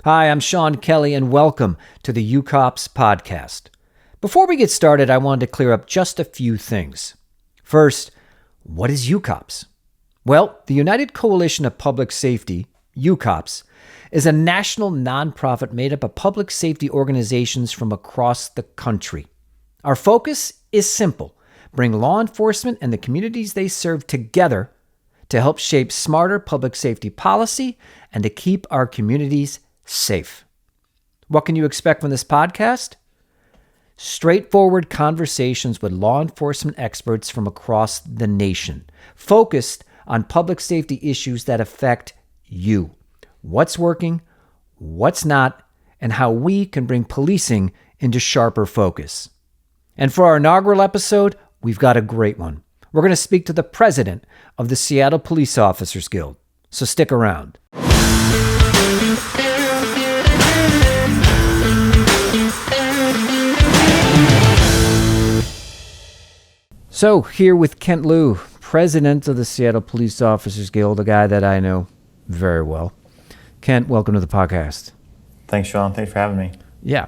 Hi, I'm Sean Kelly, and welcome to the UCOPS Podcast. Before we get started, I wanted to clear up just a few things. First, what is UCOPS? Well, the United Coalition of Public Safety, UCOPS, is a national nonprofit made up of public safety organizations from across the country. Our focus is simple: bring law enforcement and the communities they serve together to help shape smarter public safety policy and to keep our communities safe. What can you expect from this podcast? Straightforward conversations with law enforcement experts from across the nation, focused on public safety issues that affect you. What's working, what's not, and how we can bring policing into sharper focus. And for our inaugural episode, we've got a great one. We're going to speak to the president of the Seattle Police Officers Guild. So stick around. So here with Kent Loux, president of the Seattle Police Officers Guild, a guy that I know very well. Kent, welcome to the podcast. Thanks, Sean. Thanks for having me. Yeah.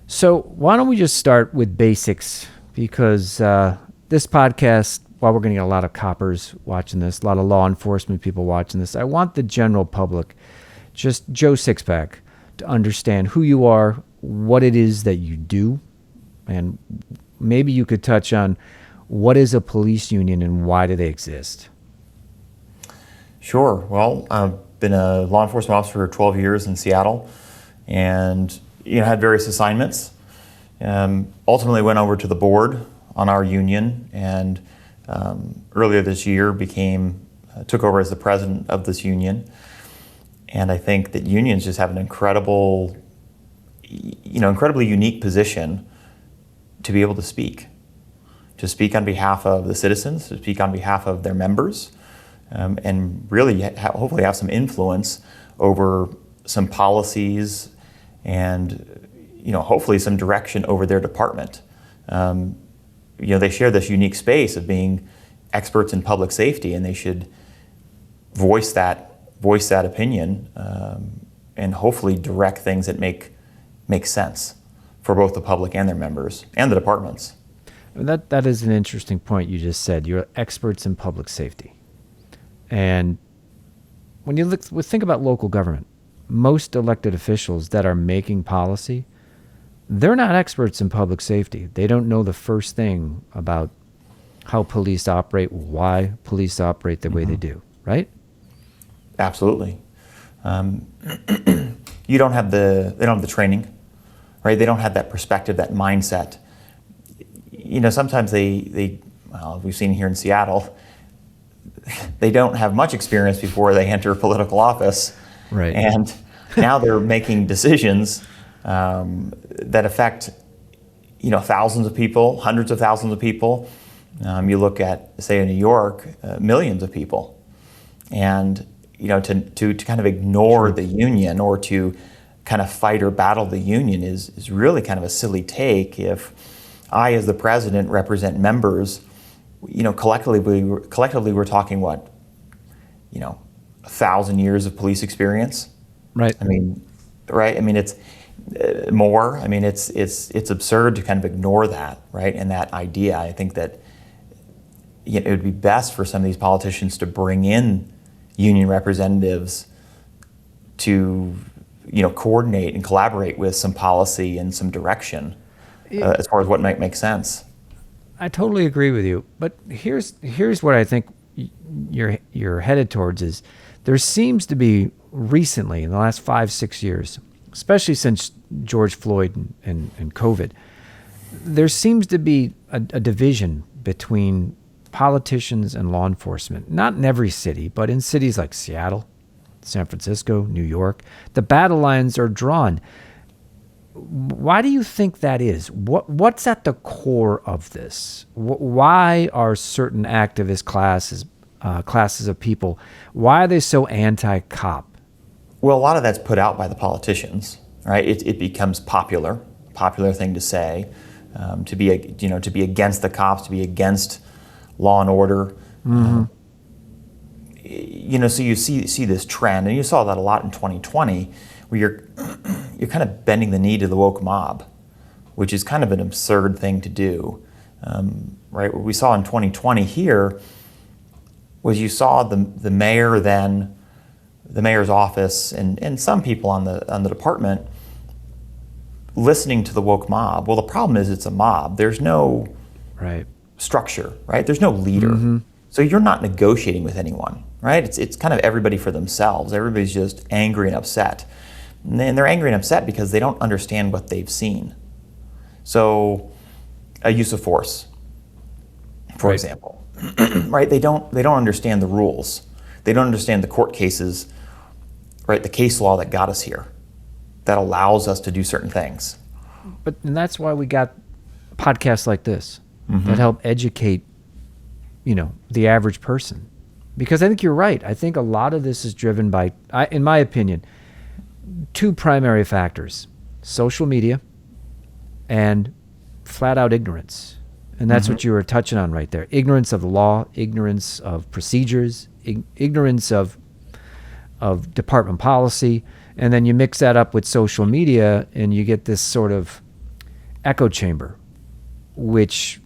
So why don't we just start with basics? Because this podcast, while we're going to get a lot of coppers watching this, a lot of law enforcement people watching this, I want the general public, just Joe Sixpack, to understand who you are, what it is that you do, and maybe you could touch on what is a police union and why do they exist? Sure. Well, I've been a law enforcement officer for 12 years in Seattle and had various assignments. Ultimately went over to the board on our union and earlier this year took over as the president of this union. And I think that unions just have an incredibly unique position to be able to speak on behalf of the citizens, to speak on behalf of their members, and really hopefully have some influence over some policies and hopefully some direction over their department. They share this unique space of being experts in public safety, and they should voice that opinion and hopefully direct things that make sense for both the public and their members and the departments. That is an interesting point you just said. You're experts in public safety. And when you think about local government, most elected officials that are making policy, they're not experts in public safety. They don't know the first thing about how police operate, why police operate the way they do, right? Absolutely. They don't have the training, right? They don't have that perspective, that mindset. Sometimes we've seen here in Seattle, they don't have much experience before they enter political office. Right. And now they're making decisions that affect, thousands of people, hundreds of thousands of people. You look at, say, in New York, millions of people. And, to kind of ignore the union or to kind of fight or battle the union is really kind of a silly take. If I, as the president, represent members, collectively we're talking 1,000 years of police experience. Right. It's more. It's absurd to kind of ignore that, right? And that idea. I think that it would be best for some of these politicians to bring in union representatives to coordinate and collaborate with some policy and some direction as far as what might make sense. I totally agree with you, but here's what I think you're headed towards is there seems to be recently in the last 5-6 years, especially since George Floyd and COVID, there seems to be a division between politicians and law enforcement. Not in every city, but in cities like Seattle, San Francisco, New York, the battle lines are drawn. Why do you think that is? What's at the core of this? Why are certain activist classes of people, why are they so anti-cop? Well, a lot of that's put out by the politicians, right? It becomes popular thing to say, to be against the cops, to be against law and order. Mm-hmm. So you see this trend, and you saw that a lot in 2020, where you're kind of bending the knee to the woke mob, which is kind of an absurd thing to do. Right? What we saw in 2020 here was you saw the mayor then, the mayor's office, and some people on the department listening to the woke mob. Well, the problem is it's a mob. There's no structure, right? There's no leader. So you're not negotiating with anyone, right? It's kind of everybody for themselves. Everybody's just angry and upset. And they're angry and upset because they don't understand what they've seen. So a use of force, for example, right? They don't understand the rules. They don't understand the court cases, right? The case law that got us here, that allows us to do certain things. And that's why we got podcasts like this that help educate, the average person. Because I think you're right. I think a lot of this is driven by, in my opinion, two primary factors: social media and flat out ignorance. And that's what you were touching on right there. Ignorance of the law, ignorance of procedures, ignorance of department policy. And then you mix that up with social media and you get this sort of echo chamber, which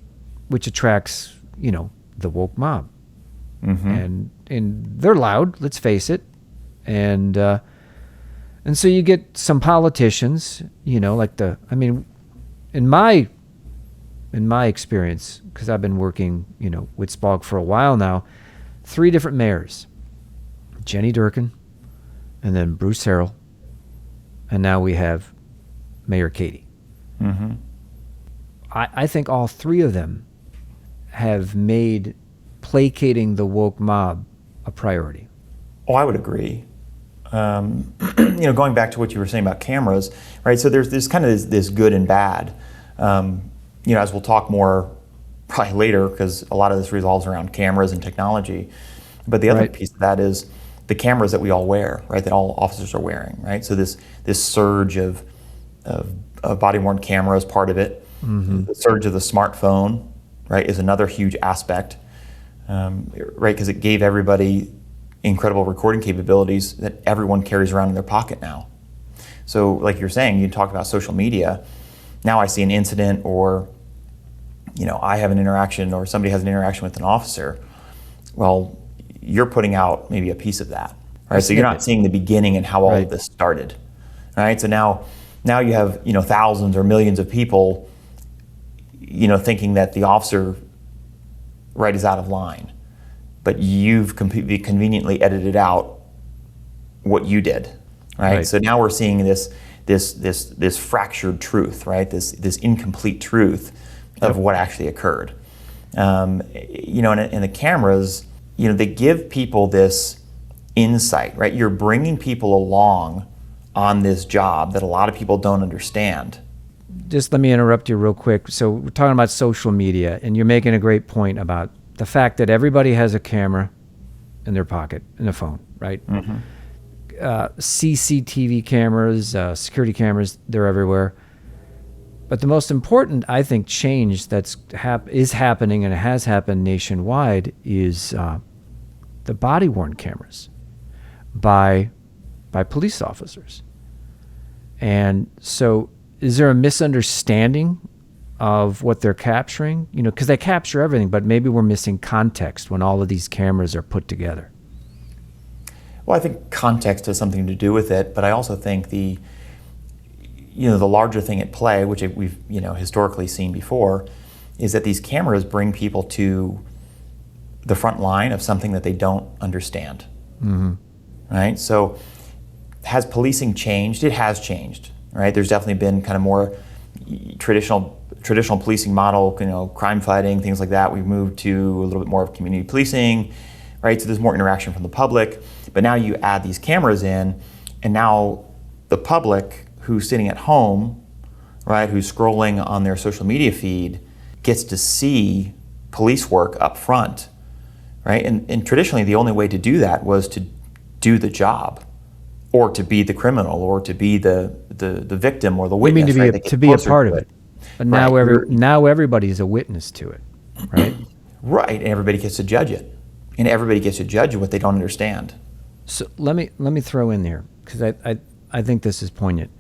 attracts, the woke mob. And they're loud, let's face it. And so you get some politicians, in my experience, because I've been working, with SPOG for a while now, 3 different mayors: Jenny Durkin, and then Bruce Harrell, and now we have Mayor Katie. I think all 3 of them have made placating the woke mob a priority. Oh, I would agree. Going back to what you were saying about cameras, right? So there's kind of this good and bad. As we'll talk more probably later, because a lot of this revolves around cameras and technology. But the other piece of that is the cameras that we all wear, right? That all officers are wearing, right? So this surge of body-worn camera is part of it. The surge of the smartphone, right, is another huge aspect, right? Because it gave everybody incredible recording capabilities that everyone carries around in their pocket now. So like you're saying, you talk about social media. Now I see an incident, or I have an interaction, or somebody has an interaction with an officer. Well, you're putting out maybe a piece of that, right? So you're not seeing the beginning and how all of this started, right? So now you have thousands or millions of people thinking that the officer is out of line, but you've conveniently edited out what you did, right? So now we're seeing this fractured truth, right? This incomplete truth of what actually occurred. And the cameras, they give people this insight, right? You're bringing people along on this job that a lot of people don't understand. Just let me interrupt you real quick. So we're talking about social media, and you're making a great point about the fact that everybody has a camera in their pocket and a phone, right? CCTV cameras, security cameras, they're everywhere. But the most important, I think, change that's is happening, and it has happened nationwide, is the body-worn cameras by police officers. And so is there a misunderstanding of what they're capturing? Because they capture everything, but maybe we're missing context when all of these cameras are put together. Well, I think context has something to do with it, but I also think the larger thing at play, which we've historically seen before, is that these cameras bring people to the front line of something that they don't understand. Right? So has policing changed? It has changed, right? There's definitely been kind of more traditional policing model, crime fighting, things like that. We've moved to a little bit more of community policing, right? So there's more interaction from the public. But now you add these cameras in, and now the public who's sitting at home, right, who's scrolling on their social media feed, gets to see police work up front, right? And traditionally, the only way to do that was to do the job, or to be the criminal, or to be the victim or the witness. You mean to be a part of it. But now now everybody's a witness to it, right? Right, and everybody gets to judge it. And everybody gets to judge what they don't understand. So let me throw in there, because I think this is poignant.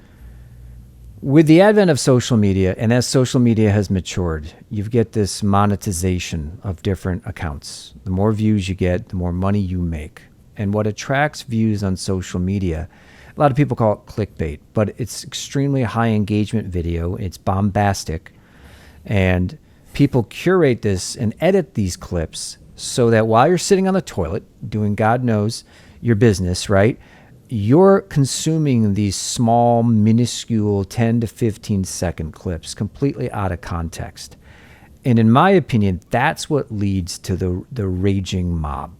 With the advent of social media, and as social media has matured, you get this monetization of different accounts. The more views you get, the more money you make. And what attracts views on social media, a lot of people call it clickbait, but it's extremely high engagement video. It's bombastic. And people curate this and edit these clips so that while you're sitting on the toilet doing God knows your business, right? You're consuming these small, minuscule 10 to 15 second clips completely out of context. And in my opinion, that's what leads to the raging mob.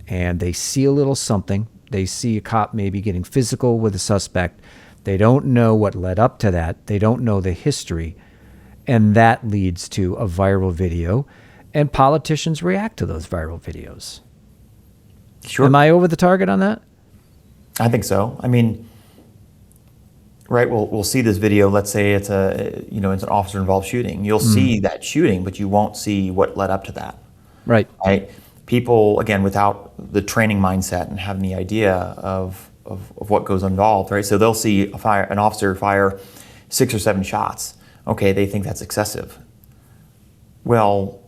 And they see a little something. They see a cop maybe getting physical with a suspect. They don't know what led up to that. They don't know the history. And that leads to a viral video. And politicians react to those viral videos. Sure. Am I over the target on that? I think so. I mean, right, we'll see this video. Let's say it's it's an officer-involved shooting. You'll see that shooting, but you won't see what led up to that. Right. Right. People, again, without the training mindset and having the idea of what goes involved, right? So they'll see an officer fire 6 or 7 shots. Okay, they think that's excessive. Well,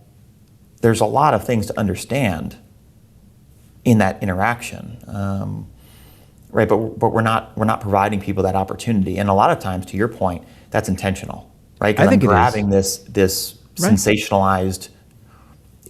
there's a lot of things to understand in that interaction. Right, but we're not providing people that opportunity, and a lot of times, to your point, that's intentional, right? Because I'm grabbing this right. sensationalized,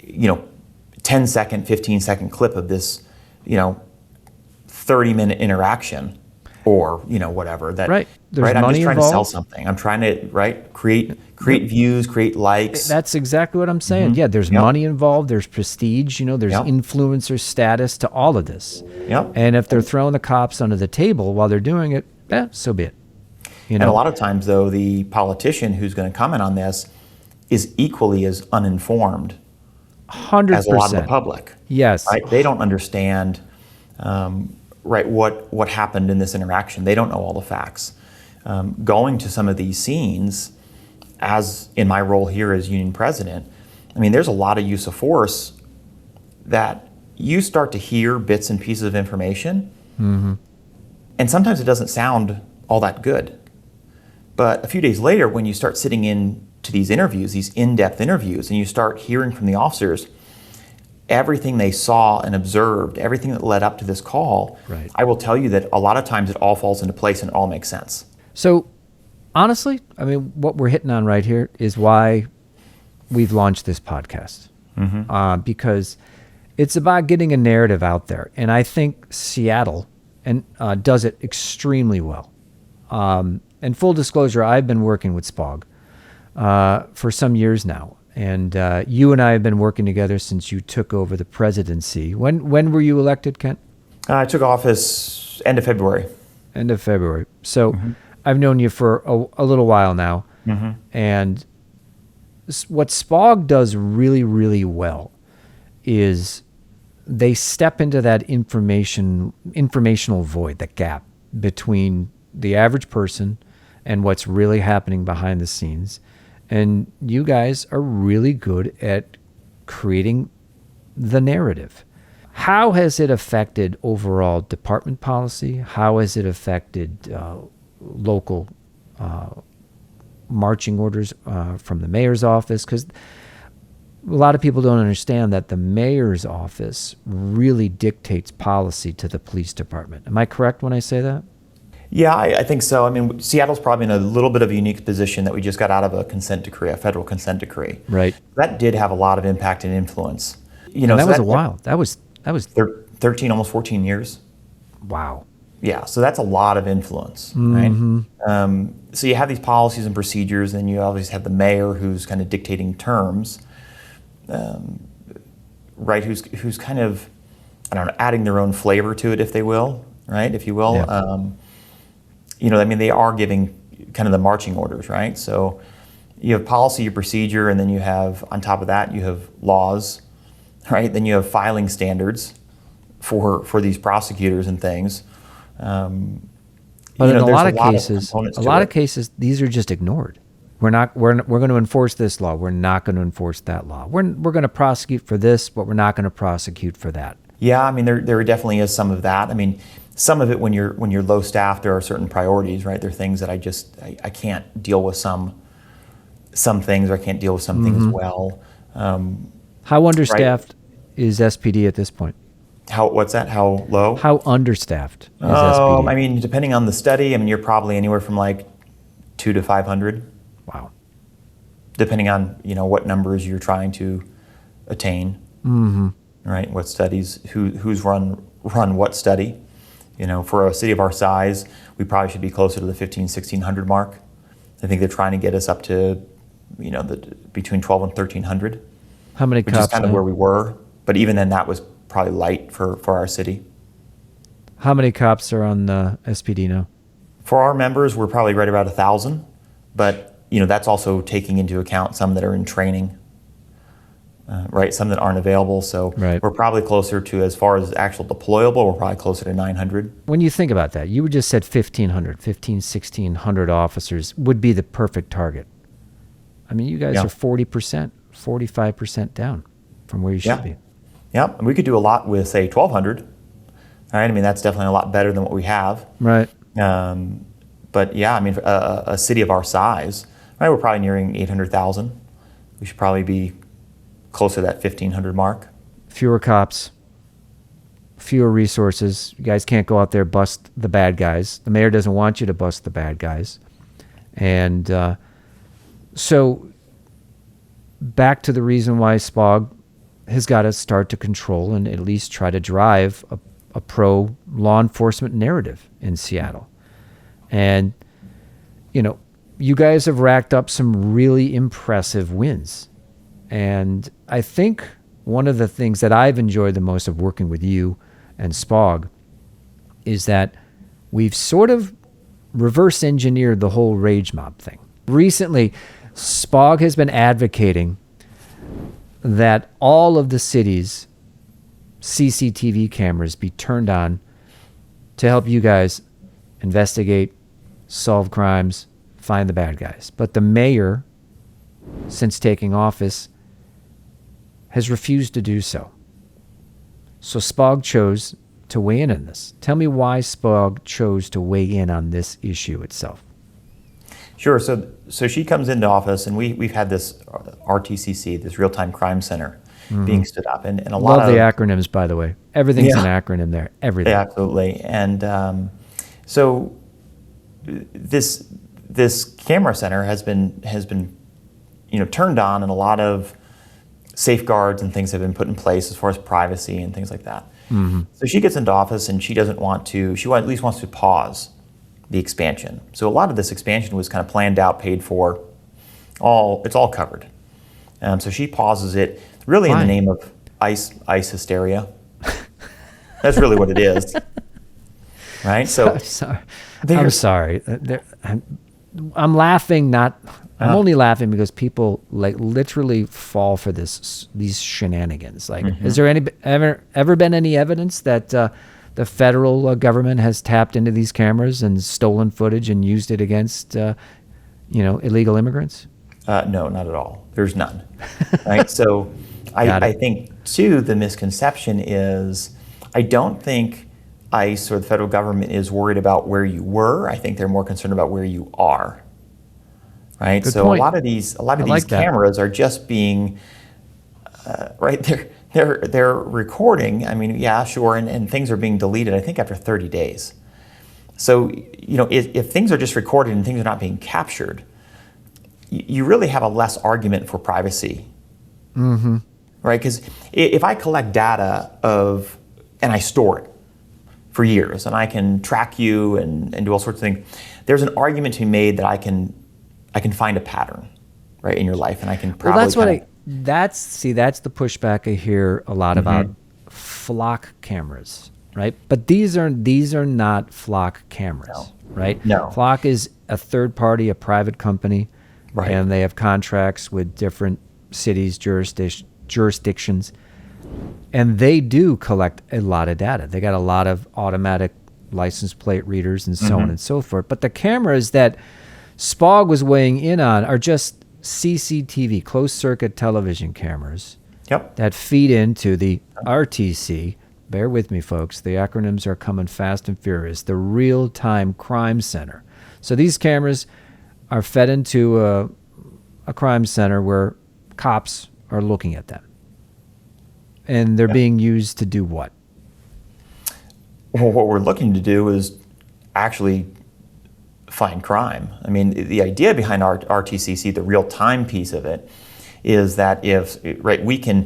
10-second, 15-second clip of this, 30-minute interaction, or whatever that. Right, there's right. money I'm just trying involved. to sell something. I'm trying to create views, create likes. That's exactly what I'm saying. Yeah, there's money involved. There's prestige. There's influencer status to all of this. Yep. And if they're throwing the cops under the table while they're doing it, so be it. And a lot of times, though, the politician who's going to comment on this is equally as uninformed 100%. as a lot of the public. Yes. Right? They don't understand what happened in this interaction. They don't know all the facts. Going to some of these scenes, as in my role here as union president, I mean, there's a lot of use of force that you start to hear bits and pieces of information, and sometimes it doesn't sound all that good. But a few days later, when you start sitting in to these interviews, these in-depth interviews, and you start hearing from the officers everything they saw and observed, everything that led up to this call, right. I will tell you that a lot of times it all falls into place and it all makes sense. So honestly, I mean, what we're hitting on right here is why we've launched this podcast, because it's about getting a narrative out there. And I think Seattle does it extremely well. And full disclosure, I've been working with SPOG for some years now. And you and I have been working together since you took over the presidency. When were you elected, Kent? I took office end of February. End of February. So I've known you for a little while now. And what SPOG does really, really well is they step into that informational void, that gap between the average person and what's really happening behind the scenes. And you guys are really good at creating the narrative. How has it affected overall department policy? How has it affected local marching orders from the mayor's office? Because a lot of people don't understand that the mayor's office really dictates policy to the police department. Am I correct when I say that? Yeah, I think so. I mean, Seattle's probably in a little bit of a unique position that we just got out of a consent decree, a federal consent decree. Right. That did have a lot of impact and influence. And that was a while. That was 13, almost 14 years. Wow. Yeah, so that's a lot of influence, right? So you have these policies and procedures, and you always have the mayor who's kind of dictating terms, right? Who's kind of, I don't know, adding their own flavor to it, if they will, right? If you will. Yeah. I mean, they are giving kind of the marching orders, right? So you have policy, your procedure, and then you have, on top of that, you have laws, right? Then you have filing standards for these prosecutors and things. But in a lot of cases, these are just ignored. We're going to enforce this law. We're not going to enforce that law. We're going to prosecute for this, but we're not going to prosecute for that. Yeah, I mean, there definitely is some of that. I mean, some of it when you're low staffed, there are certain priorities, right? There are things that I can't deal with some things, or I can't deal with some things well. How understaffed is SPD at this point? What's that? How low? How understaffed is SPD? I mean, depending on the study, you're probably anywhere from like 200 to 500. Wow. Depending on, what numbers you're trying to attain. Right? What studies, who's run what study. For a city of our size, we probably should be closer to the 1,500-1,600 mark. I think they're trying to get us up to, between 1,200 and 1,300. How many cops? Which is kind of where we were. But even then, that was probably light for our city. How many cops are on the SPD now? For our members, we're probably right about 1,000. But, that's also taking into account some that are in training. Right, some that aren't available, so we're probably closer to, as far as actual deployable, we're probably closer to 900. When you think about that, you just said 1,600 officers would be the perfect target. You guys are 40%, 45% down from where you should be. Yeah, and we could do a lot with, say, 1,200. All right, that's definitely a lot better than what we have. Right. But yeah, a city of our size, right, we're probably nearing 800,000. We should probably be closer to that 1,500 mark. Fewer cops, fewer resources. You guys can't go out there bust the bad guys. The mayor doesn't want you to bust the bad guys. And so back to the reason why SPOG has got to start to control and at least try to drive a pro law enforcement narrative in Seattle. And, you guys have racked up some really impressive wins. And I think one of the things that I've enjoyed the most of working with you and SPOG is that we've sort of reverse engineered the whole rage mob thing. Recently, SPOG has been advocating that all of the city's CCTV cameras be turned on to help you guys investigate, solve crimes, find the bad guys. But the mayor, since taking office, has refused to do so. So SPOG chose to weigh in on this. Tell me why SPOG chose to weigh in on this issue itself. Sure. So she comes into office, and we've had this RTCC, this Real-Time Crime Center, being stood up, and a lot of the acronyms, by the way. Everything's an acronym there. Everything. Yeah, absolutely. And so this camera center has been turned on, and a lot of safeguards and things have been put in place as far as privacy and things like that. So she gets into office, and she doesn't want to, she at least wants to pause the expansion. So a lot of this expansion was kind of planned out, paid for, it's all covered. So she pauses it, really in the name of ICE hysteria. That's really what it is. Right? So I'm sorry. I'm laughing, I'm only laughing because people literally fall for these shenanigans. Is there ever been any evidence that the federal government has tapped into these cameras and stolen footage and used it against illegal immigrants? No, not at all. There's none. Right? So I think too, the misconception is, I don't think ICE or the federal government is worried about where you were. I think they're more concerned about where you are. Right. Good so point. a lot of these cameras are just being right. They're recording. Yeah, sure, and things are being deleted, I think, after 30 days. So if things are just recorded and things are not being captured, you really have a less argument for privacy. Right? Because if I collect data and I store it for years, and I can track you and do all sorts of things, there's an argument to be made that I can find a pattern, right, in your life, and I can probably. Well, that's the pushback I hear a lot about flock cameras, right? But these are not flock cameras, right? No. Flock is a third party, a private company, right, and they have contracts with different cities, jurisdictions, and they do collect a lot of data. They got a lot of automatic license plate readers and so on and so forth. But the cameras that SPOG was weighing in on are just CCTV, closed circuit television cameras, that feed into the RTC, bear with me, folks. The acronyms are coming fast and furious. The Real-Time Crime Center. So these cameras are fed into a crime center where cops are looking at them. And they're being used to do what? Well, what we're looking to do is actually find crime. I mean, the idea behind RTCC, the real-time piece of it, is that if there's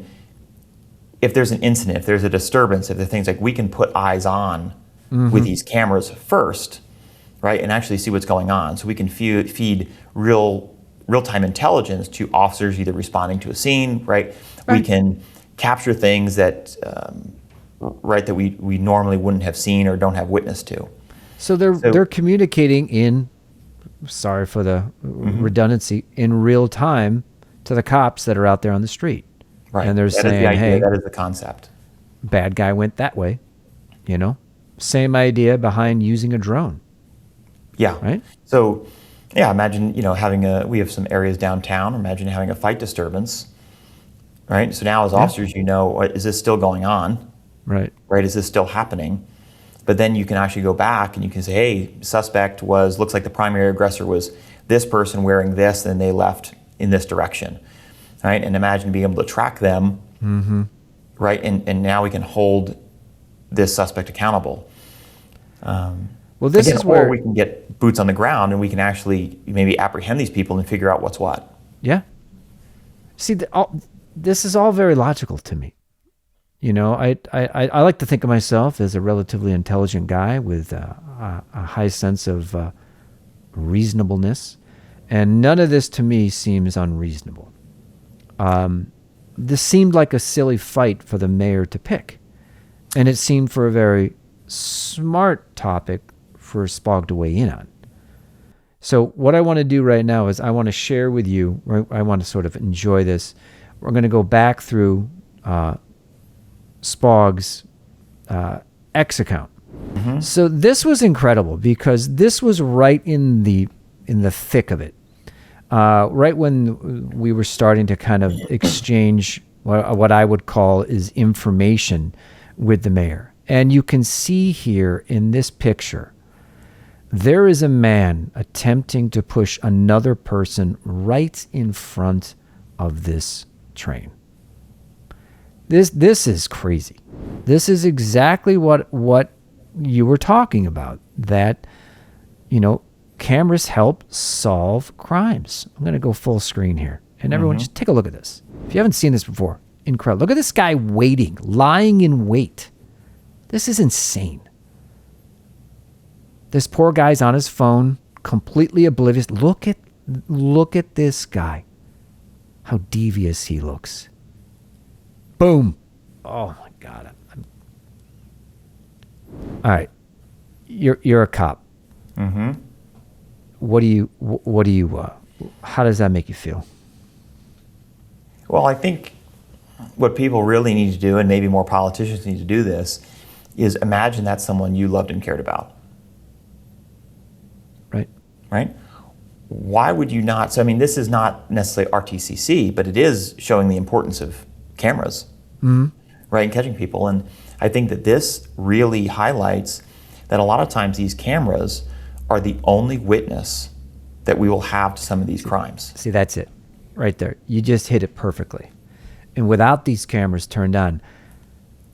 an incident, if there's a disturbance, if there are things like we can put eyes on with these cameras first, right, and actually see what's going on. So we can feed real-time intelligence to officers either responding to a scene, right? We can capture things that that we normally wouldn't have seen or don't have witness to. So they're communicating in, sorry for the redundancy, in real time to the cops that are out there on the street. Right. And they're saying, hey, that is the concept. Bad guy went that way, Same idea behind using a drone. Yeah. Right? So, imagine, we have some areas downtown. Imagine having a fight disturbance, right? So now as officers, is this still going on? Right. Right? Is this still happening? But then you can actually go back and you can say, hey, suspect looks like the primary aggressor was this person wearing this, and they left in this direction, right? And imagine being able to track them, right? And now we can hold this suspect accountable. Well, this is where we can get boots on the ground and we can actually maybe apprehend these people and figure out what's what. Yeah. See, this is all very logical to me. I like to think of myself as a relatively intelligent guy with a high sense of reasonableness, and none of this to me seems unreasonable. This seemed like a silly fight for the mayor to pick, and it seemed for a very smart topic for SPOG to weigh in on. So what I want to do right now is I want to share with you, I want to sort of enjoy this. We're going to go back through SPOG's X account. So this was incredible because this was right in the thick of it. Right when we were starting to kind of exchange what I would call is information with the mayor. And you can see here in this picture, there is a man attempting to push another person right in front of this train. This is crazy. This is exactly what you were talking about, that, cameras help solve crimes. I'm going to go full screen here. And everyone, just take a look at this. If you haven't seen this before, incredible. Look at this guy waiting, lying in wait. This is insane. This poor guy's on his phone, completely oblivious. Look at this guy. How devious he looks. Boom. Oh my God. All right. You're a cop. What do you how does that make you feel? Well, I think what people really need to do, and maybe more politicians need to do this, is imagine that's someone you loved and cared about. Right? Why would you not? So, I mean, this is not necessarily RTCC, but it is showing the importance of cameras, right, and catching people. And I think that this really highlights that a lot of times these cameras are the only witness that we will have to some of these crimes. See, that's it right there. You just hit it perfectly. And without these cameras turned on,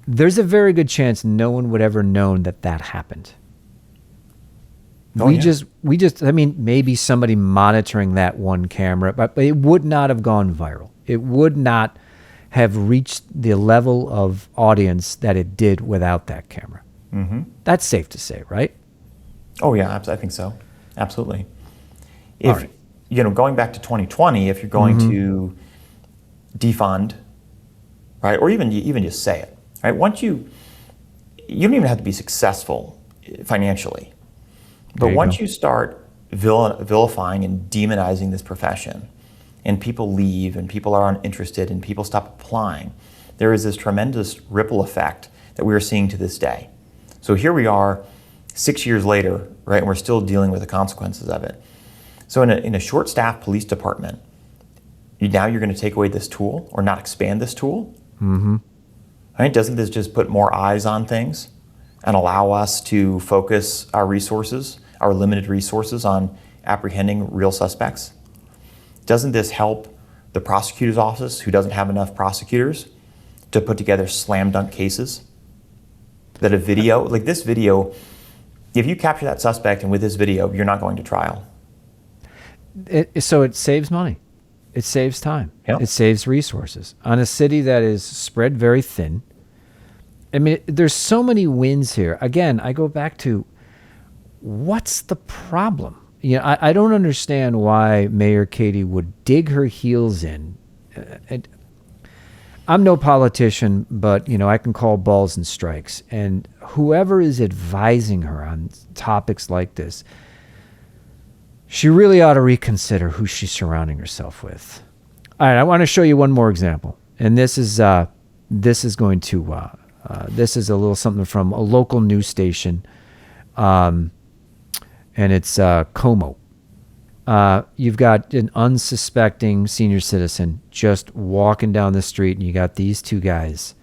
there's a very good chance no one would ever known that happened. I mean, maybe somebody monitoring that one camera, but it would not have gone viral. It would not have reached the level of audience that it did without that camera. That's safe to say, right? Oh yeah, I think so. Absolutely. If going back to 2020, if you're going to defund, right, or even just say it, right? Once you don't even have to be successful financially, but once you start vilifying and demonizing this profession, and people leave, and people are uninterested, and people stop applying, there is this tremendous ripple effect that we are seeing to this day. So here we are, 6 years later, right, and we're still dealing with the consequences of it. So in a short-staffed police department, now you're going to take away this tool or not expand this tool? Right? Doesn't this just put more eyes on things and allow us to focus our resources, our limited resources, on apprehending real suspects? Doesn't this help the prosecutor's office, who doesn't have enough prosecutors, to put together slam dunk cases? That a video, like this video, if you capture that suspect and with this video, you're not going to trial. So it saves money. It saves time. Yep. It saves resources. On a city that is spread very thin, I mean, there's so many wins here. Again, I go back to, what's the problem? I don't understand why Mayor Katie would dig her heels in. I'm no politician, but I can call balls and strikes. And whoever is advising her on topics like this, she really ought to reconsider who she's surrounding herself with. All right, I want to show you one more example, and this is a little something from a local news station, and it's Como. You've got an unsuspecting senior citizen just walking down the street, and you got these two guys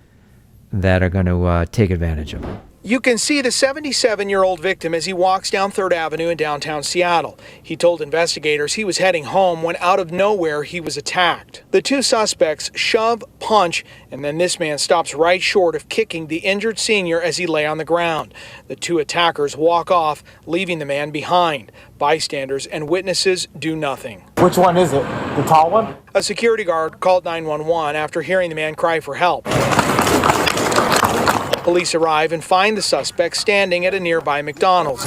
that are going to take advantage of him. You can see the 77-year-old victim as he walks down 3rd Avenue in downtown Seattle. He told investigators he was heading home when out of nowhere he was attacked. The two suspects shove, punch, and then this man stops right short of kicking the injured senior as he lay on the ground. The two attackers walk off, leaving the man behind. Bystanders and witnesses do nothing. Which one is it? The tall one? A security guard called 911 after hearing the man cry for help. Police arrive and find the suspect standing at a nearby McDonald's.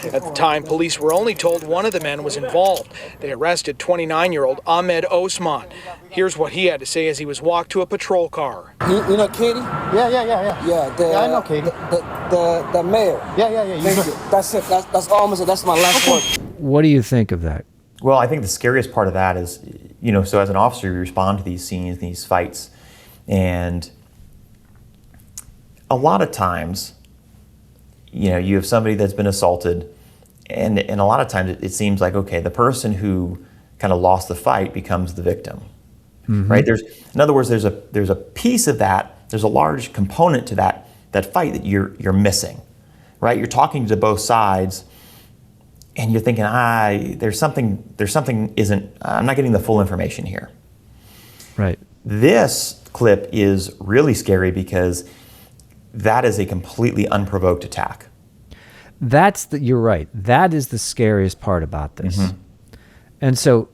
At the time, police were only told one of the men was involved. They arrested 29-year-old Ahmed Osman. Here's what he had to say as he was walked to a patrol car. You know Katie? Yeah. Yeah, I know Katie. The mayor. Yeah. Thank you. That's it. That's almost it. That's my last word. What do you think of that? Well, I think the scariest part of that is, so as an officer, you respond to these scenes, these fights, and a lot of times, you have somebody that's been assaulted, and a lot of times it seems like, okay, the person who kind of lost the fight becomes the victim, right? In other words, there's a piece of that, there's a large component to that fight that you're missing, right? You're talking to both sides, and you're thinking, there's something isn't, I'm not getting the full information here. Right. This clip is really scary because that is a completely unprovoked attack. You're right. That is the scariest part about this. Mm-hmm. And so,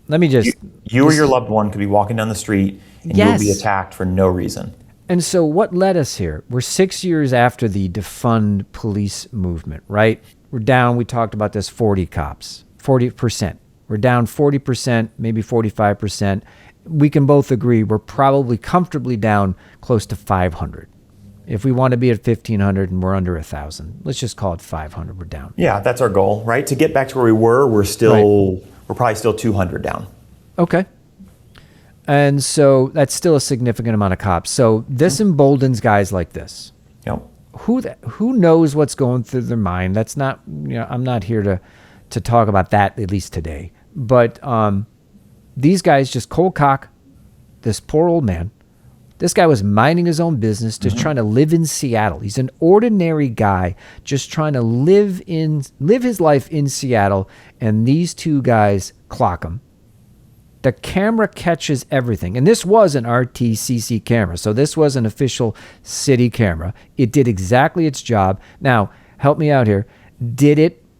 let me just... You or your loved one could be walking down the street and you'll be attacked for no reason. And so what led us here? We're 6 years after the defund police movement, right? We're down, we talked about this, 40 cops, 40%. We're down 40%, maybe 45%. We can both agree we're probably comfortably down close to 500. If we want to be at 1,500 and we're under 1,000, let's just call it 500. We're down. Yeah, that's our goal, right? To get back to where we were, we're probably still 200 down. Okay. And so that's still a significant amount of cops. So this emboldens guys like this. Yep. Who knows what's going through their mind? That's not, I'm not here to talk about that, at least today. But these guys just cold cock this poor old man. This guy was minding his own business, just trying to live in Seattle. He's an ordinary guy just trying to live his life in Seattle, and these two guys clock him. The camera catches everything. And this was an RTCC camera, so this was an official city camera. It did exactly its job. Now, help me out here.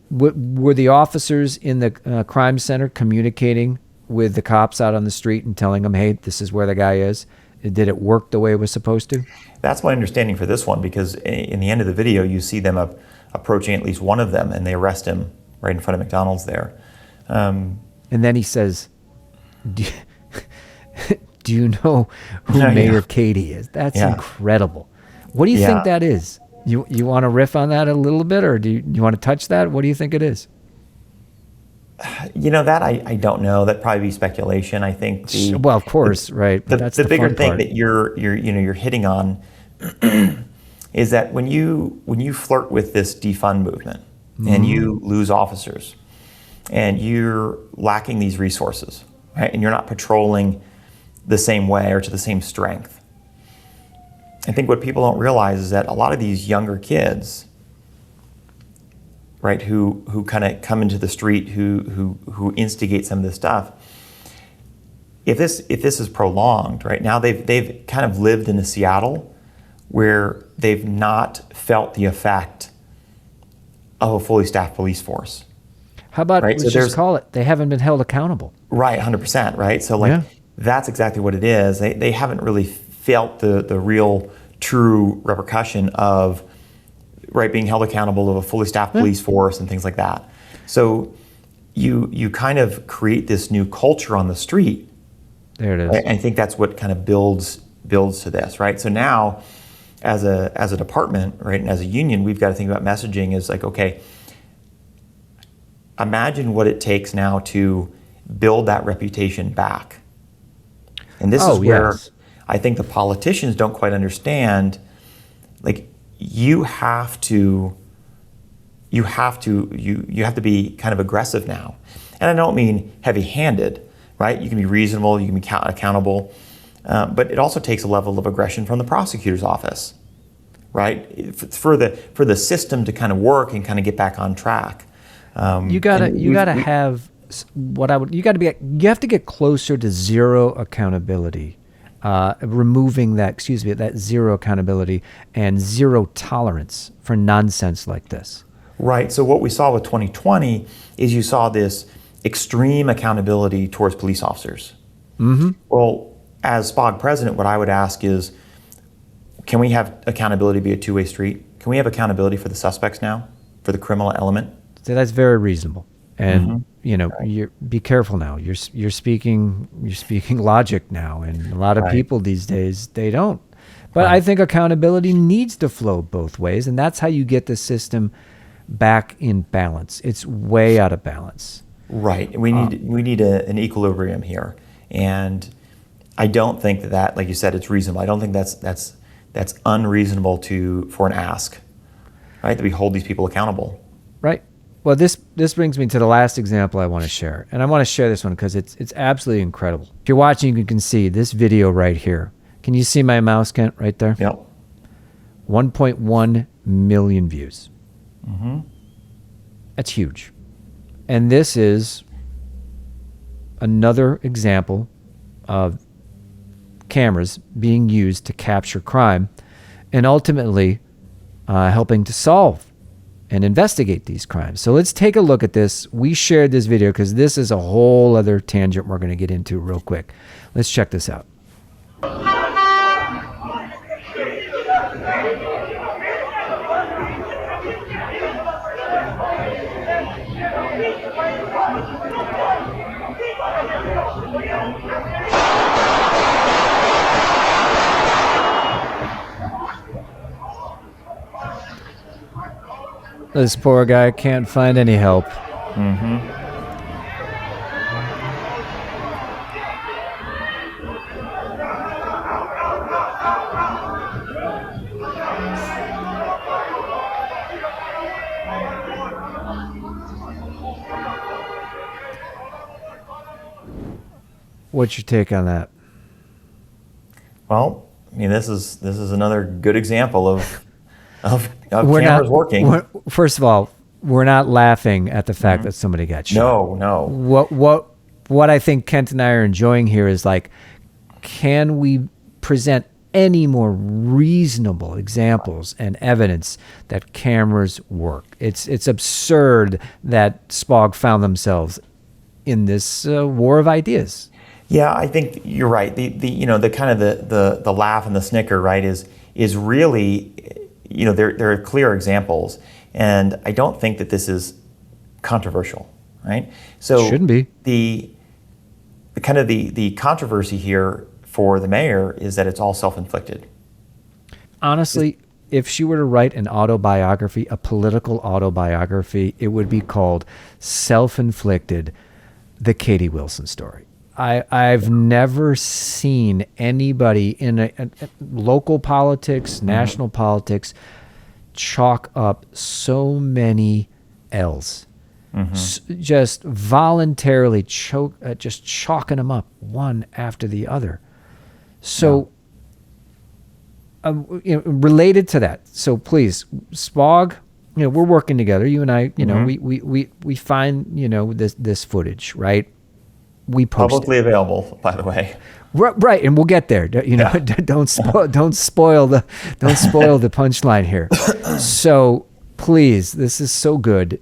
Were the officers in the crime center communicating with the cops out on the street and telling them, hey, this is where the guy is? Did it work the way it was supposed to? That's my understanding for this one, because in the end of the video, you see them approaching at least one of them, and they arrest him right in front of McDonald's there. And then he says, do you know who Mayor Katie is? That's incredible. What do you think that is? You want to riff on that a little bit, or do you want to touch that? What do you think it is? That I don't know. That'd probably be speculation. I think. Well, of course, right. But that's the bigger thing part that you're hitting on is that when you flirt with this defund movement and you lose officers and you're lacking these resources, right, and you're not patrolling the same way or to the same strength, I think what people don't realize is that a lot of these younger kids, right, who kind of come into the street, who instigate some of this stuff, if this is prolonged, right, now they've kind of lived in a Seattle where they've not felt the effect of a fully staffed police force. How about, right? let's just call it, they haven't been held accountable. Right, 100%, right? So like, that's exactly what it is. They haven't really felt the real, true repercussion of, right, being held accountable of a fully staffed police force and things like that. So you kind of create this new culture on the street. There it is. Right? I think that's what kind of builds to this, right? So now, as a department, right, and as a union, we've got to think about messaging is like, okay, imagine what it takes now to build that reputation back. And this is where I think the politicians don't quite understand, like, you have to be kind of aggressive now. And I don't mean heavy-handed, right? You can be reasonable, you can be accountable, but it also takes a level of aggression from the prosecutor's office, right? For the system to kind of work and kind of get back on track. You have to get closer to zero accountability, removing that zero accountability and zero tolerance for nonsense like this. Right. So what we saw with 2020 is you saw this extreme accountability towards police officers. Mm-hmm. Well, as SPOG president, what I would ask is, can we have accountability be a two-way street? Can we have accountability for the suspects now, for the criminal element? So that's very reasonable. And you be careful now. You're speaking logic now, and a lot of people these days, they don't. But I think accountability needs to flow both ways, and that's how you get the system back in balance. It's way out of balance. Right. We need an equilibrium here, and I don't think that, like you said, it's reasonable. I don't think that's unreasonable for an ask, right? That we hold these people accountable. Right. Well, this brings me to the last example I want to share, and I want to share this one because it's absolutely incredible. If you're watching, you can see this video right here. Can you see my mouse, Kent, right there? Yep. 1.1 million views. Mm-hmm. That's huge. And this is another example of cameras being used to capture crime and ultimately helping to solve and investigate these crimes. So let's take a look at this. We shared this video because this is a whole other tangent we're going to get into real quick. Let's check this out. This poor guy can't find any help. Mm-hmm. What's your take on that? Well, I mean, this is another good example of cameras working. First of all, we're not laughing at the fact that somebody got shot. No. What I think Kent and I are enjoying here is, like, can we present any more reasonable examples and evidence that cameras work? It's absurd that SPOG found themselves in this war of ideas. Yeah, I think you're right. The kind of the laugh and the snicker, right, is really, there are clear examples, and I don't think that this is controversial, right? So shouldn't be. The kind of the controversy here for the mayor is that it's all self-inflicted. Honestly, if she were to write an autobiography, a political autobiography, it would be called Self-Inflicted, the Katie Wilson Story. I've never seen anybody in a local politics, national politics, chalk up so many L's. Just voluntarily just chalking them up one after the other. So related to that. So please, SPOG, we're working together. You and I, we find, this footage, right? We post publicly available, by the way. Right, and we'll get there. Don't spoil the punchline here. So please, this is so good.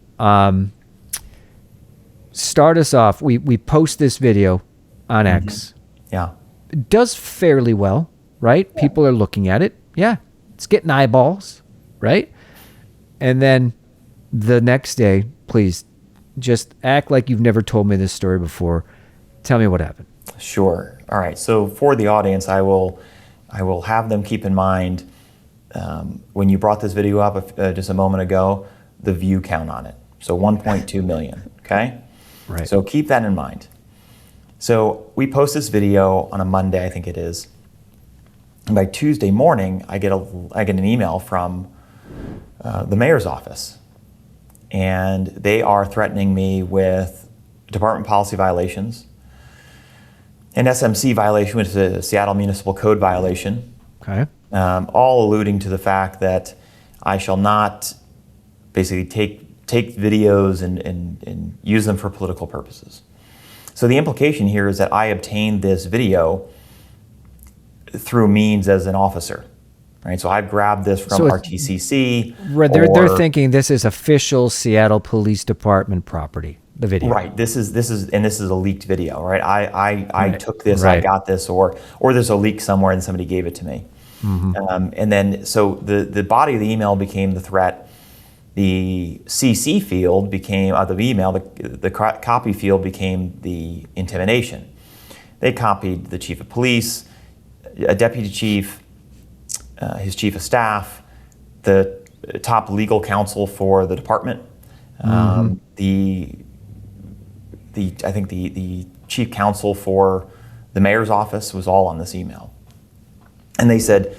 Start us off. We post this video on X. Yeah. It does fairly well, right? Yeah. People are looking at it. Yeah, it's getting eyeballs, right? And then the next day, please, just act like you've never told me this story before. Tell me what happened. Sure. All right. So for the audience, I will have them keep in mind when you brought this video up just a moment ago, the view count on it. So 1.2 million. Okay. Right. So keep that in mind. So we post this video on a Monday, I think it is. And by Tuesday morning, I get an email from the mayor's office, and they are threatening me with department policy violations, an SMC violation, which is a Seattle Municipal Code violation. Okay. All alluding to the fact that I shall not basically take videos and use them for political purposes. So the implication here is that I obtained this video through means as an officer, right? So I've grabbed this from RTCC. They're thinking this is official Seattle Police Department property. The video, right? This is a leaked video, right? I took this, right. I got this, or there's a leak somewhere and somebody gave it to me. Mm-hmm. And then so the body of the email became the threat. The CC field became the email. The copy field became the intimidation. They copied the chief of police, a deputy chief, his chief of staff, the top legal counsel for the department, I think the chief counsel for the mayor's office was all on this email. And they said,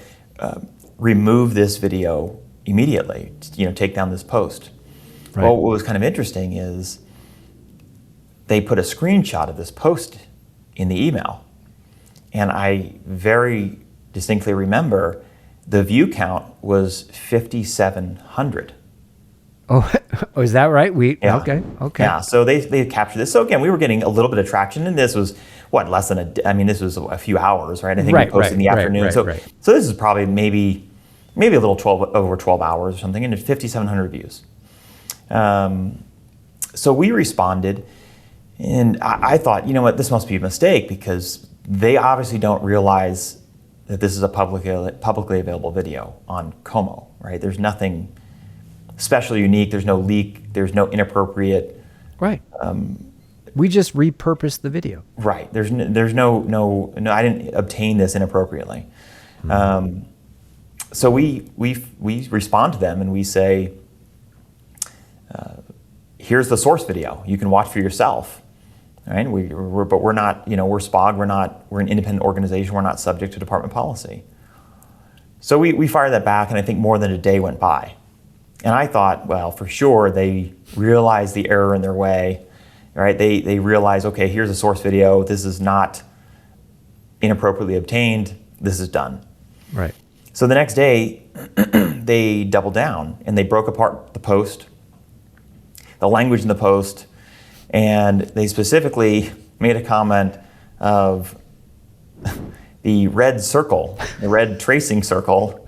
remove this video immediately, take down this post. Right. Well, what was kind of interesting is they put a screenshot of this post in the email. And I very distinctly remember the view count was 5,700. Oh, is that right? Yeah. Okay. Yeah, so they captured this. So again, we were getting a little bit of traction, and this was this was a few hours, right? I think we posted in the afternoon. So this is probably maybe a little over 12 hours or something, and it's 5,700 views. So we responded, and I thought, this must be a mistake, because they obviously don't realize that this is a publicly available video on Como, right? There's nothing special, unique. There's no leak. There's no inappropriate. Right. We just repurposed the video. Right. There's no. I didn't obtain this inappropriately. Mm-hmm. So we respond to them and we say, here's the source video. You can watch for yourself. Right? But we're not. We're SPOG. We're an independent organization. We're not subject to department policy. So we fired that back, and I think more than a day went by. And I thought, well, for sure, they realized the error in their way, right? They realized, okay, here's a source video. This is not inappropriately obtained. This is done. Right. So the next day, they doubled down, and they broke apart the post, the language in the post, and they specifically made a comment of the red circle, the red tracing circle.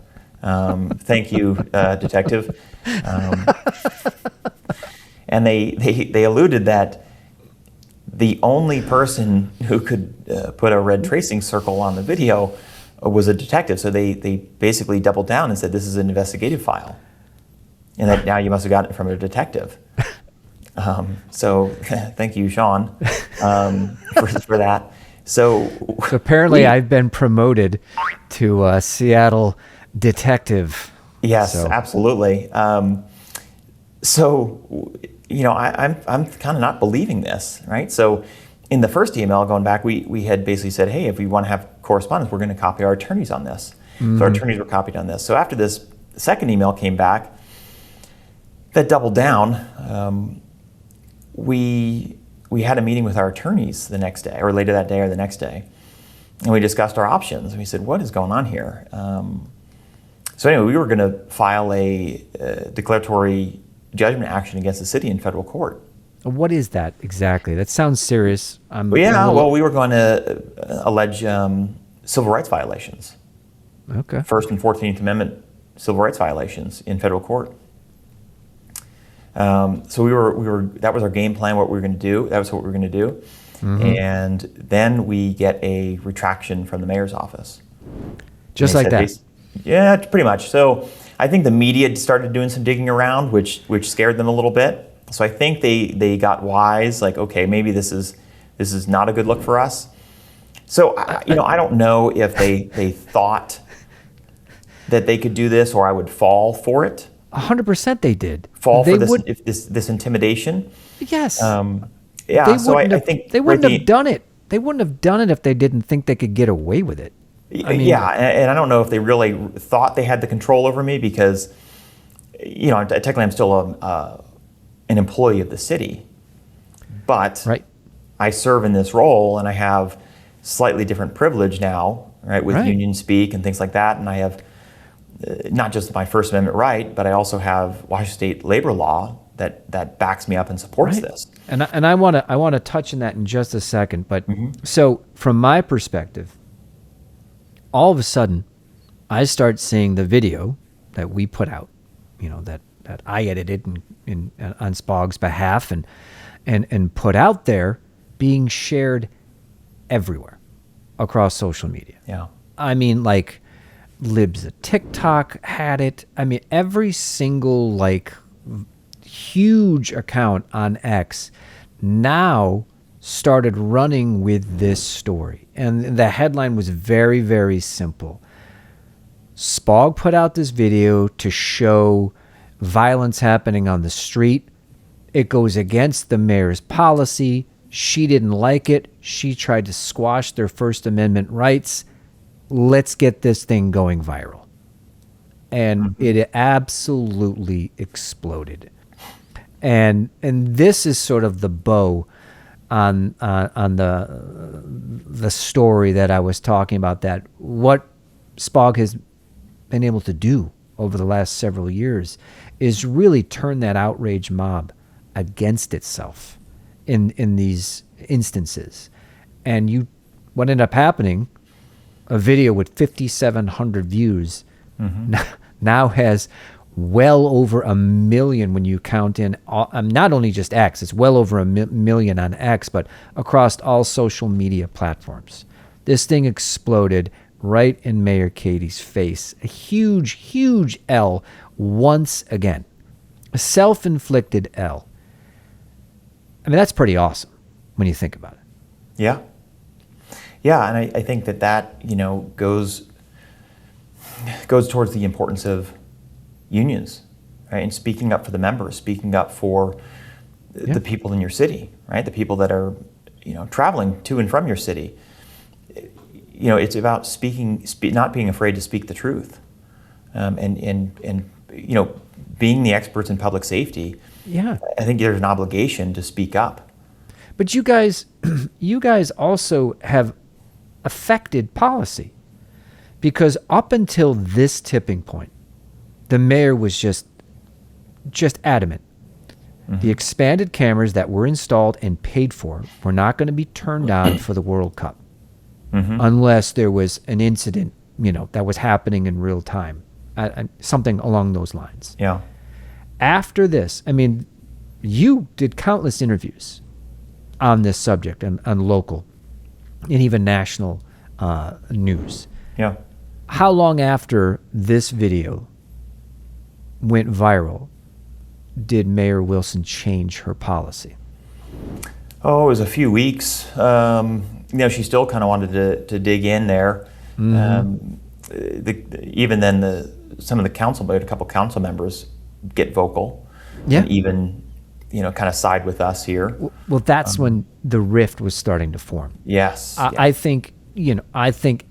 Thank you, detective. And they alluded that the only person who could put a red tracing circle on the video was a detective. So they basically doubled down and said, this is an investigative file, and that now you must have gotten it from a detective. So thank you, Sean, for that. So apparently I've been promoted to Seattle detective. Yes, so. Absolutely. So I'm kind of not believing this, right? So in the first email, going back, we had basically said, hey, if we want to have correspondence, we're going to copy our attorneys on this. Mm-hmm. So our attorneys were copied on this. So after this second email came back, that doubled down. We had a meeting with our attorneys the next day, or later that day or the next day, and we discussed our options. And we said, what is going on here? So anyway, we were going to file a declaratory judgment action against the city in federal court. What is that exactly? That sounds serious. Well, we were going to allege civil rights violations. Okay. First and 14th Amendment civil rights violations in federal court. So we were that was our game plan, what we were going to do. That was what we were going to do. And then we get a retraction from the mayor's office. Just like that? Yeah, pretty much. So I think the media started doing some digging around, which scared them a little bit. So I think they got wise, like, okay, maybe this is not a good look for us. So I don't know if they thought that they could do this, or I would fall for it. 100% they did. Fall for this intimidation. Yes. Yeah. So I think they wouldn't have done it. They wouldn't have done it if they didn't think they could get away with it. Yeah, and I don't know if they really thought they had the control over me, because, technically I'm still an employee of the city, but right. I serve in this role and I have slightly different privilege now, right, with union speak and things like that, and I have not just my First Amendment right, but I also have Washington State labor law that backs me up and supports this. And I want to touch on that in just a second, but so from my perspective, all of a sudden, I start seeing the video that we put out, that I edited on SPOG's behalf and put out there, being shared everywhere across social media. Yeah. I mean, like, Libs of TikTok had it. I mean, every single huge account on X now started running with this story. And the headline was very, very simple. SPOG put out this video to show violence happening on the street. It goes against the mayor's policy. She didn't like it. She tried to squash their First Amendment rights. Let's get this thing going viral. And it absolutely exploded. And this is sort of the bow on the story that I was talking about, that what SPOG has been able to do over the last several years is really turn that outrage mob against itself in these instances. And what ended up happening, a video with 5,700 views now has well over 1 million when you count in not only just X, it's well over 1 million on X, but across all social media platforms. This thing exploded right in Mayor Katie's face. A huge, huge L once again. A self-inflicted L. I mean, that's pretty awesome when you think about it. Yeah. Yeah, and I think that goes towards the importance of unions, right? And speaking up for the members, speaking up for the people in your city, right? The people that are, traveling to and from your city. It's about not being afraid to speak the truth, and being the experts in public safety. Yeah, I think there's an obligation to speak up. But you guys also have affected policy, because up until this tipping point, the mayor was just adamant. The expanded cameras that were installed and paid for were not going to be turned on for the World Cup unless there was an incident, that was happening in real time, something along those lines. Yeah. After this, I mean, you did countless interviews on this subject and on local and even national news. Yeah. How long after this video went viral did Mayor Wilson change her policy? Oh, it was a few weeks. She still kind of wanted to dig in there. Even then, some of the council, a couple council members get vocal. Yeah. And even, kind of side with us here. Well, that's when the rift was starting to form. Yes. I think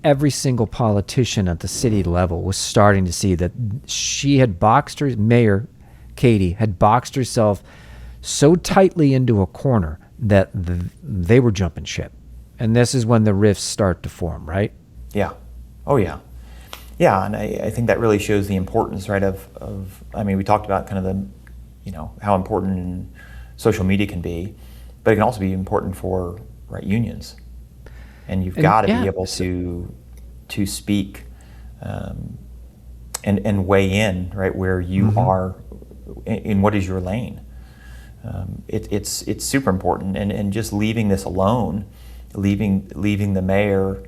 every single politician at the city level was starting to see that she had Mayor Katie had boxed herself so tightly into a corner that they were jumping ship. And this is when the rifts start to form, right? Yeah. Oh, yeah. Yeah, and I think that really shows the importance, right, of I mean, we talked about kind of the, how important social media can be, but it can also be important for, right, unions. And you've got to be able to speak and weigh in, right, where you are in what is your lane. It's super important, and just leaving this alone, leaving the mayor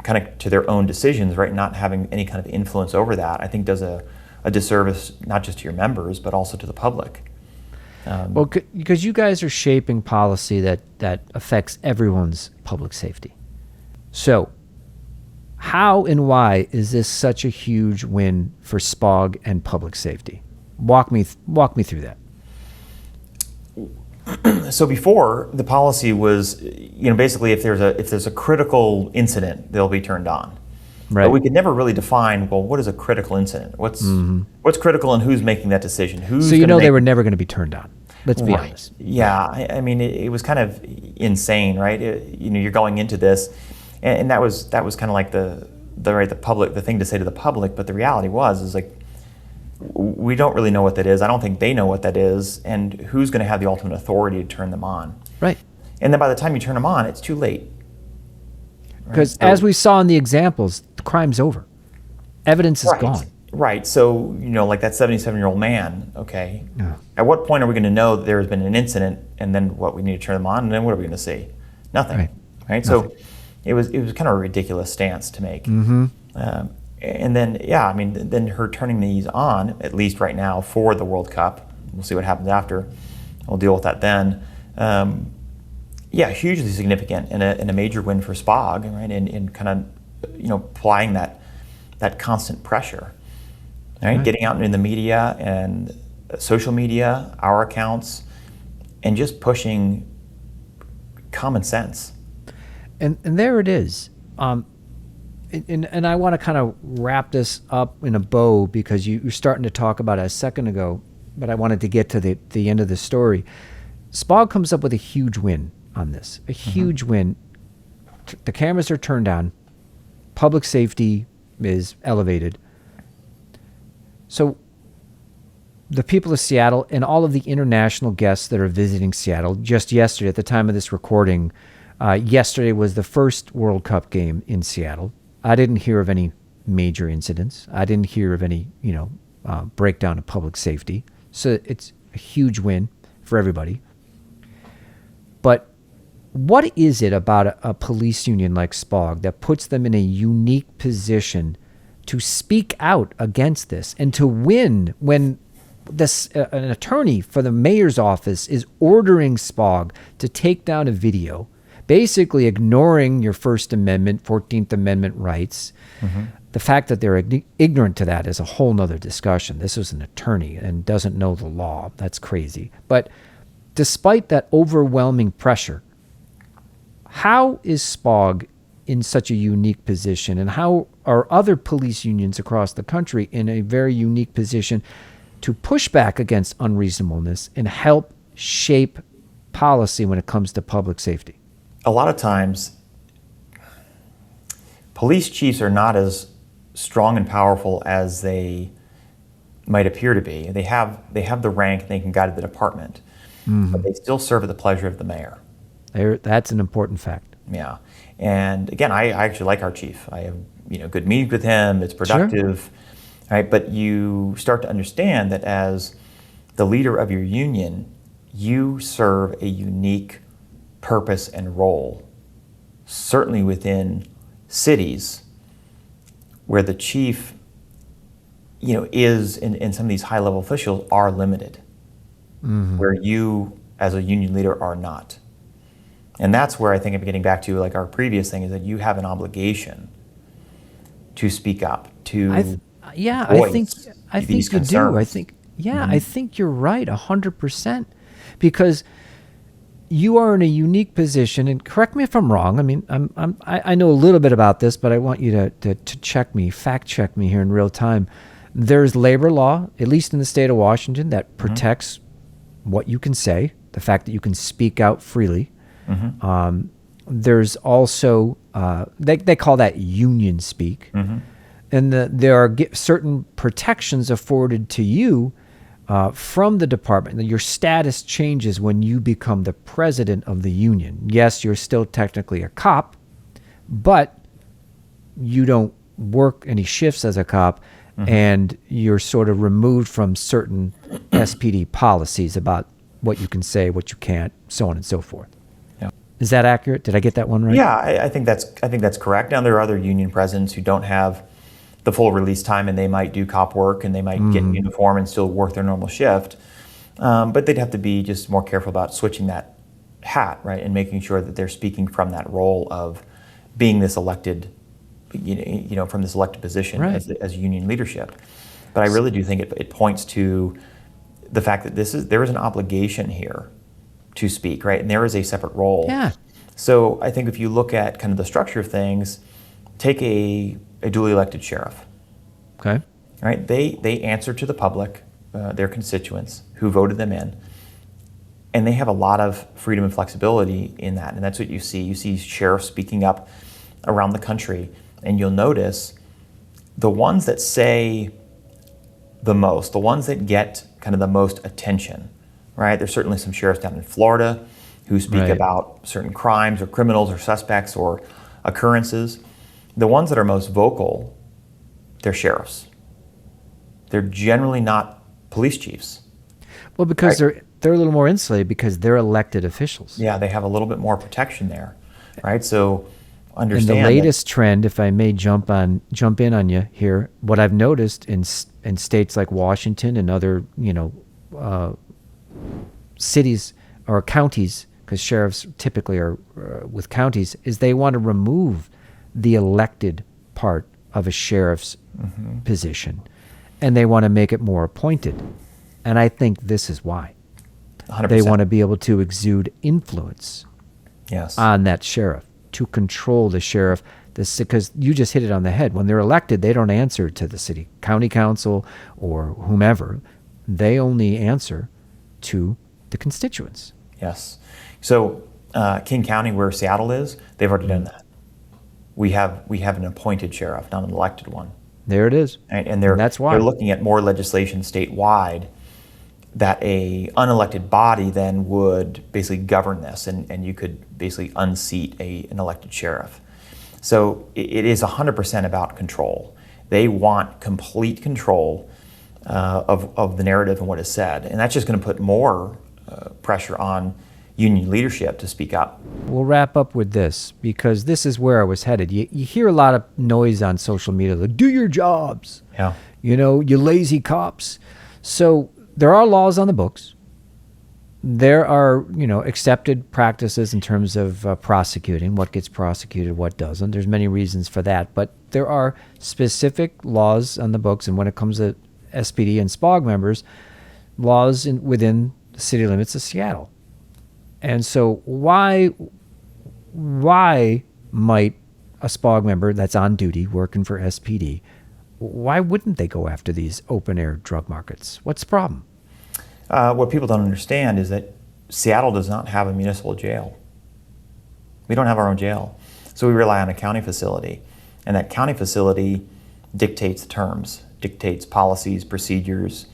kind of to their own decisions, right, not having any kind of influence over that, I think does a disservice not just to your members but also to the public. Well, because you guys are shaping policy that affects everyone's public safety. So how and why is this such a huge win for SPOG and public safety? Walk me through that. So before, the policy was, basically if there's a critical incident, they'll be turned on. Right. But we could never really define, well, what is a critical incident? What's critical, and who's making that decision? So they were never going to be turned on. Let's be honest. Yeah, I mean, it was kind of insane, right? You're going into this, and that was kind of like the thing to say to the public. But the reality is like, we don't really know what that is. I don't think they know what that is, and who's going to have the ultimate authority to turn them on. Right. And then by the time you turn them on, it's too late. Because as we saw in the examples, the crime's over. Evidence is gone. Right. So, like that 77-year-old man, okay, at what point are we going to know that there has been an incident, and then we need to turn them on, and then what are we going to see? Nothing. Right? So it was kind of a ridiculous stance to make. And then, then her turning these on, at least right now, for the World Cup. We'll see what happens after. We'll deal with that then. Hugely significant and a major win for SPOG, right? In kind of, applying that constant pressure, right? Getting out in the media and social media, our accounts, and just pushing common sense. And there it is. And I want to kind of wrap this up in a bow, because you're starting to talk about it a second ago, but I wanted to get to the end of the story. SPOG comes up with a huge win on this, a huge win. The cameras are turned on. Public safety is elevated. So the people of Seattle and all of the international guests that are visiting Seattle, just yesterday, at the time of this recording, yesterday was the first World Cup game in Seattle. I didn't hear of any major incidents. I didn't hear of any, breakdown of public safety. So it's a huge win for everybody. But what is it about a police union like SPOG that puts them in a unique position to speak out against this and to win when an attorney for the mayor's office is ordering SPOG to take down a video, basically ignoring your First Amendment, 14th Amendment rights? The fact that they're ignorant to that is a whole nother discussion. This is an attorney and doesn't know the law. That's crazy. But despite that overwhelming pressure, how is SPOG in such a unique position, and how are other police unions across the country in a very unique position to push back against unreasonableness and help shape policy when it comes to public safety? A lot of times, police chiefs are not as strong and powerful as they might appear to be. They have the rank, and they can guide the department, but they still serve at the pleasure of the mayor. That's an important fact. Yeah, and again, I actually like our chief. I have good meetings with him. It's productive, right? But you start to understand that as the leader of your union, you serve a unique purpose and role, certainly within cities where the chief, is, and some of these high-level officials are limited, where you as a union leader are not. And that's where I think I'm getting back to, like, our previous thing, is that you have an obligation to speak up, to I think you do. I think I think you're right 100%, because you are in a unique position, and correct me if I'm wrong. I mean, I know a little bit about this, but I want you to fact check me here in real time. There's labor law, at least in the state of Washington, that protects what you can say, the fact that you can speak out freely. There's also, they call that union speak. And there are certain protections afforded to you from the department. Your status changes when you become the president of the union. Yes, you're still technically a cop, but you don't work any shifts as a cop, and you're sort of removed from certain SPD policies about what you can say, what you can't, so on and so forth. Yeah. Is that accurate? Did I get that one right? Yeah, I think that's correct. Now, there are other union presidents who don't have the full release time, and they might do cop work, and they might get in uniform and still work their normal shift. But they'd have to be just more careful about switching that hat, right, and making sure that they're speaking from that role of being this elected, from this elected position as union leadership. But I really do think it points to the fact that there is an obligation here to speak, right, and there is a separate role. Yeah. So I think if you look at kind of the structure of things, take a duly elected sheriff. Okay. Right? They answer to the public, their constituents who voted them in, and they have a lot of freedom and flexibility in that. And that's what you see. You see sheriffs speaking up around the country, and you'll notice the ones that say the most, the ones that get kind of the most attention, right? There's certainly some sheriffs down in Florida who speak about certain crimes or criminals or suspects or occurrences. The ones that are most vocal, they're sheriffs. They're generally not police chiefs. Well, because they're a little more insulated because they're elected officials. Yeah, they have a little bit more protection there, right? So understand. And the latest trend, if I may jump in on you here, what I've noticed in states like Washington and other cities or counties, because sheriffs typically are with counties, is they want to remove the elected part of a sheriff's position, and they want to make it more appointed. And I think this is why. 100%. They want to be able to exude influence on that sheriff, to control the sheriff. Because you just hit it on the head. When they're elected, they don't answer to the city, county council, or whomever. They only answer to the constituents. Yes. So King County, where Seattle is, they've already done that. We have an appointed sheriff, not an elected one. There it is. And that's why they're looking at more legislation statewide that a unelected body then would basically govern this, and you could basically unseat an elected sheriff. So it is 100% about control. They want complete control of the narrative and what is said, and that's just going to put more pressure on union leadership to speak up. We'll wrap up with this, because this is where I was headed. You hear a lot of noise on social media, like, do your jobs. Yeah. You lazy cops. So there are laws on the books. There are, accepted practices in terms of prosecuting, what gets prosecuted, what doesn't. There's many reasons for that, but there are specific laws on the books, and when it comes to SPD and SPOG members, laws within the city limits of Seattle. And so why might a SPOG member that's on duty working for SPD, why wouldn't they go after these open-air drug markets? What's the problem? What people don't understand is that Seattle does not have a municipal jail. We don't have our own jail. So we rely on a county facility. And that county facility dictates the terms, dictates policies, procedures,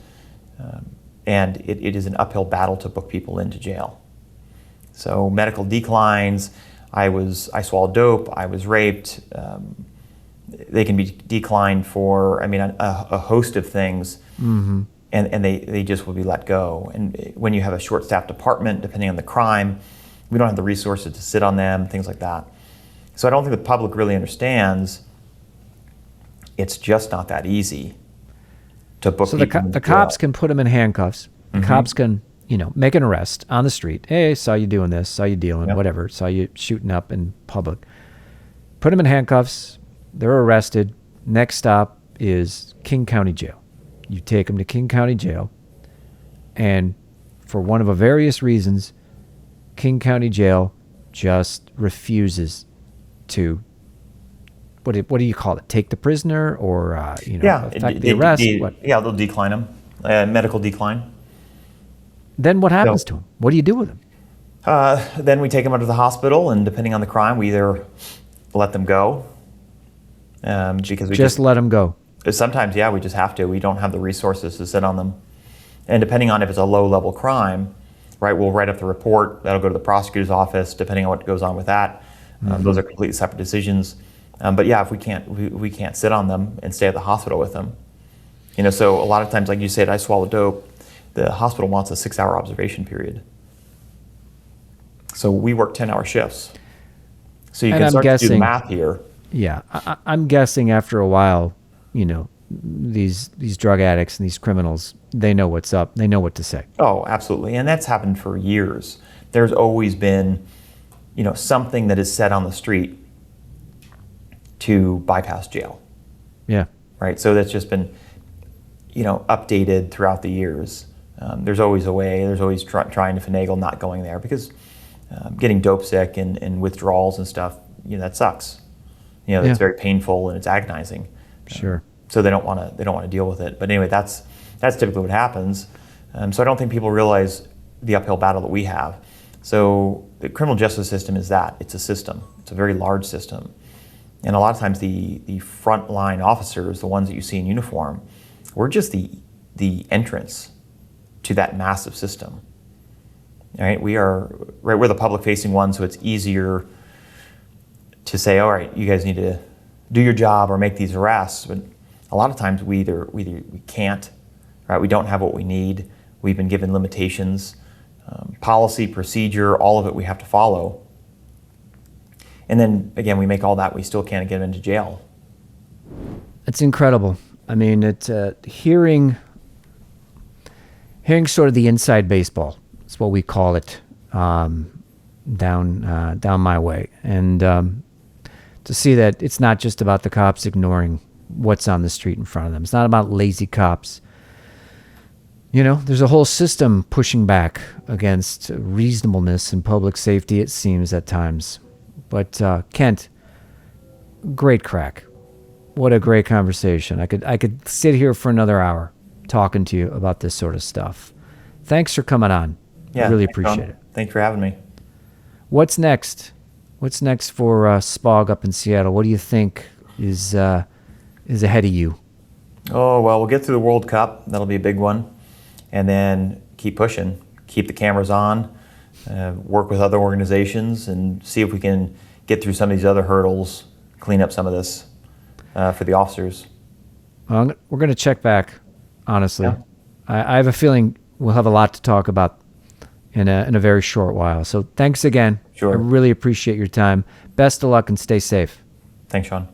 and it is an uphill battle to book people into jail. So medical declines, I swallowed dope, I was raped, they can be declined for, a host of things. Mm-hmm. And they just will be let go. And when you have a short-staffed department, depending on the crime, we don't have the resources to sit on them, things like that. So I don't think the public really understands it's just not that easy to book people. So the cops can put them in handcuffs. The cops can, make an arrest on the street. Hey, saw you doing this, saw you dealing, whatever, saw you shooting up in public. Put them in handcuffs. They're arrested. Next stop is King County Jail. You take them to King County Jail, and for one of the various reasons, King County Jail just refuses to, what do you call it? Take the prisoner, or affect the arrest? They'll decline them, medical decline. Then what happens to them? What do you do with them? Then we take them out to the hospital, and depending on the crime, we either let them go, because we Just let them go. sometimes, yeah, we just have to. We don't have the resources to sit on them. And depending on if it's a low-level crime, right, we'll write up the report. That'll go to the prosecutor's office, depending on what goes on with that. Those are completely separate decisions. But yeah, if we can't sit on them and stay at the hospital with them. So a lot of times, like you said, I swallow dope. The hospital wants a 6-hour observation period. So we work 10-hour shifts. So you can start to do the math here. Yeah, I'm guessing after a while, these drug addicts and these criminals, they know what's up. They know what to say. Oh, absolutely. And that's happened for years. There's always been, something that is said on the street to bypass jail. Yeah. Right. So that's just been, updated throughout the years. There's always a way. There's always trying to finagle not going there because getting dope sick and withdrawals and stuff, that sucks. It's very painful and it's agonizing. Sure. So they don't want to deal with it. But anyway, that's typically what happens. So I don't think people realize the uphill battle that we have. So the criminal justice system is that. It's a system. It's a very large system. And a lot of times the frontline officers, the ones that you see in uniform, we're just the entrance to that massive system. All right, we're the public-facing ones, so it's easier to say, all right, you guys need to do your job or make these arrests. But a lot of times we can't, right? We don't have what we need. We've been given limitations, policy, procedure, all of it we have to follow. And then again, we make all that, we still can't get them into jail. It's incredible. I mean, it's hearing sort of the inside baseball. It's what we call it down my way. And to see that it's not just about the cops ignoring what's on the street in front of them. It's not about lazy cops. There's a whole system pushing back against reasonableness and public safety, it seems at times. But Kent, great crack. What a great conversation. I could sit here for another hour talking to you about this sort of stuff. Thanks for coming on. Yeah, I really appreciate it. Thanks for having me. What's next? What's next for SPOG up in Seattle? What do you think is ahead of you? Oh, well, we'll get through the World Cup. That'll be a big one. And then keep pushing, keep the cameras on, work with other organizations and see if we can get through some of these other hurdles, clean up some of this for the officers. Well, we're going to check back, honestly. Yeah. I have a feeling we'll have a lot to talk about in a very short while. So thanks again. Sure. I really appreciate your time. Best of luck and stay safe. Thanks, Sean.